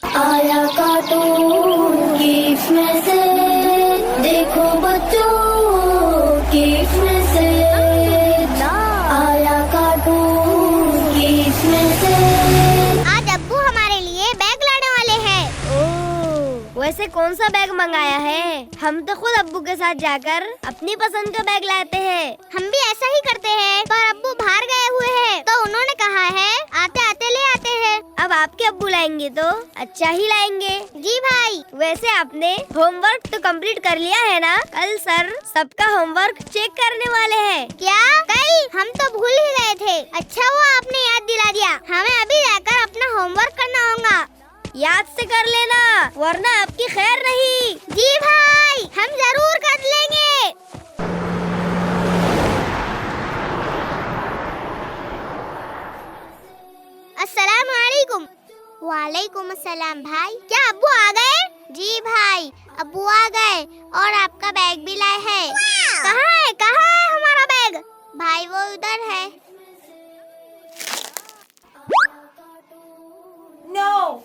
आया कार्टून की इसमें से देखो बच्चों की इसमें से आया कार्टून की इसमें से। आज अब्बू हमारे लिए बैग लाने वाले हैं। ओह, वैसे कौन सा बैग मंगाया है? हम तो खुद अब्बू के साथ जाकर अपनी पसंद का बैग लाते हैं। हम भी ऐसा ही करते हैं, पर अब्बू बाहर गए हुए हैं तो उन्होंने कहा है आते आते ले आते हैं। अब आपके अब्बू लाएंगे तो अच्छा ही लाएंगे। जी भाई। वैसे आपने होमवर्क तो कंप्लीट कर लिया है ना? कल सर सबका होमवर्क चेक करने वाले हैं। क्या कल? हम तो भूल ही गए थे। अच्छा हुआ आपने याद दिला दिया। हमें अभी जाकर अपना होमवर्क करना होगा। याद से कर लेना, वरना आपकी खैर नहीं। जी भाई, हम जरूर कर लेंगे। अस्सलाम वालेकुम। वालेकुम अस्सलाम भाई। क्या अब्बू आ गए? जी भाई, अब्बू आ गए और आपका बैग भी लाए हैं। कहाँ है? कहाँ है हमारा बैग? भाई वो उधर है।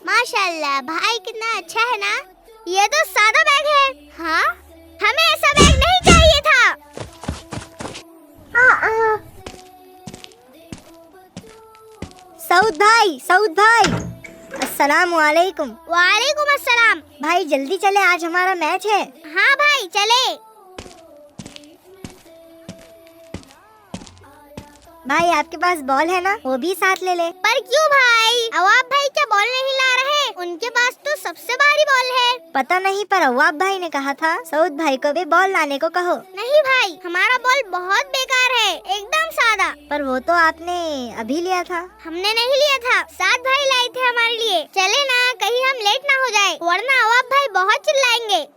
माशाल्लाह, भाई कितना अच्छा है ना। ये तो सादा बैग है। हाँ, हमें ऐसा बैग नहीं चाहिए था। सऊद भाई, अस्सलाम वालेकुम। वालेकुम अस्सलाम। भाई जल्दी चले, आज हमारा मैच है। हाँ भाई चले। भाई आपके पास बॉल है ना, वो भी साथ ले ले। पर क्यों भाई? अवाब भाई क्या बॉल नहीं ला रहे? उनके पास तो सबसे भारी बॉल है। पता नहीं, पर अवाब भाई ने कहा था सऊद भाई को भी बॉल लाने को कहो। नहीं भाई, हमारा बॉल बहुत बेकार है, एकदम सादा। पर वो तो आपने अभी लिया था। हमने नहीं लिया था, साथ भाई लाए थे हमारे लिए। चले ना, कहीं हम लेट ना हो जाए, वरना अवाब भाई बहुत चिल्लाएंगे।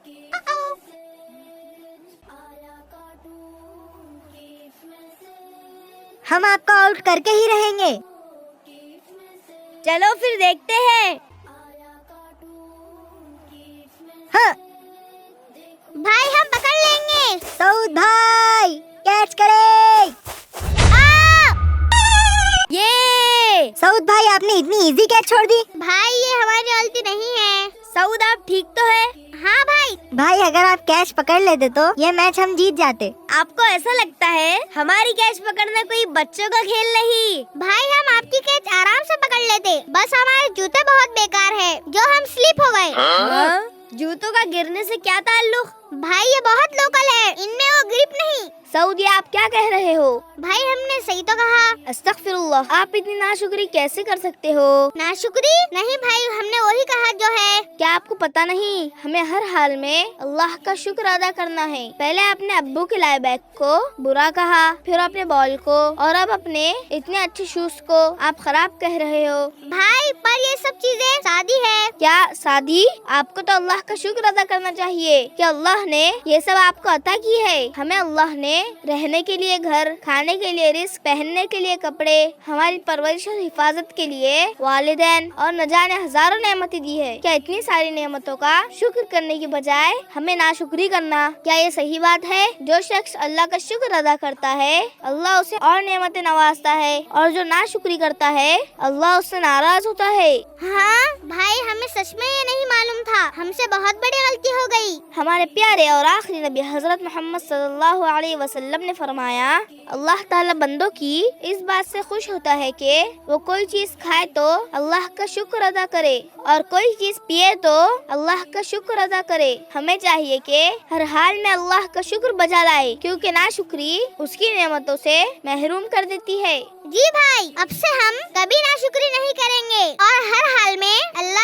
हम आपको आउट करके ही रहेंगे। चलो फिर देखते हैं। हाँ। भाई हम पकड़ लेंगे। सऊद भाई कैच करे। ये सऊद भाई, आपने इतनी इजी कैच छोड़ दी। भाई ये हमारी गलती नहीं है। सऊद आप ठीक तो है? हाँ भाई। भाई अगर आप कैच पकड़ लेते तो ये मैच हम जीत जाते। आपको ऐसा लगता है हमारी कैच पकड़ना कोई बच्चों का खेल नहीं? भाई हम आपकी कैच आराम से पकड़ लेते, बस हमारे जूते बहुत बेकार है जो हम स्लिप हो गए। हाँ? जूतों का गिरने से क्या ताल्लुक? भाई ये बहुत लोकल है, इनमें वो ग्रिप नहीं। सऊद, ये आप क्या कह रहे हो? भाई हमने सही तो कहा। अस्तगफिरुल्लाह, आप इतनी नाशुक्री कैसे कर सकते हो? नाशुक्री नहीं भाई, हमने वही कहा जो है। क्या आपको पता नहीं, हमें हर हाल में अल्लाह का शुक्र अदा करना है। पहले आपने अब्बू के लाए बैग को बुरा कहा, फिर अपने बॉल को, और अब अपने इतने अच्छे शूज को आप खराब कह रहे हो। भाई पर ये सब चीजें सादी है। क्या सादी? आपको तो अल्लाह का शुक्र अदा करना चाहिए कि अल्लाह ने ये सब आपको अता की है। हमें अल्लाह ने रहने के लिए घर, खाने के लिए रिस्क, पहनने के लिए कपड़े, हमारी परवरिश और हिफाजत के लिए वालिदैन और न जाने हजारों नेमतें दी है। क्या इतनी सारी नेमतों का शुक्र करने की बजाय हमें नाशुक्री करना, क्या ये सही बात है? जो शख्स अल्लाह का शुक्र अदा करता है, अल्लाह उसे और नेमतें नवाजता है, और जो नाशुक्री करता है, अल्लाह उससे नाराज होता है। हाँ भाई, हमें सच में ये नहीं मालूम था, हमसे बहुत बड़ी गलती हो गई। हमारे प्यारे और आखिरी नबी हजरत मोहम्मद सल्लल्लाहु अलैहि वसल्लम ने फरमाया, अल्लाह ताला बंदों की इस बात से खुश होता है कि वो कोई चीज खाए तो अल्लाह का शुक्र अदा करे, और कोई चीज पिए तो अल्लाह का शुक्र अदा करे। हमें चाहिए कि हर हाल में अल्लाह का शुक्र बजा लाए, क्योंकि नाशुक्री उसकी नेमतों से महरूम कर देती है। जी भाई, अब से हम कभी नाशुक्री नहीं करेंगे और हर हाल में अल्लाह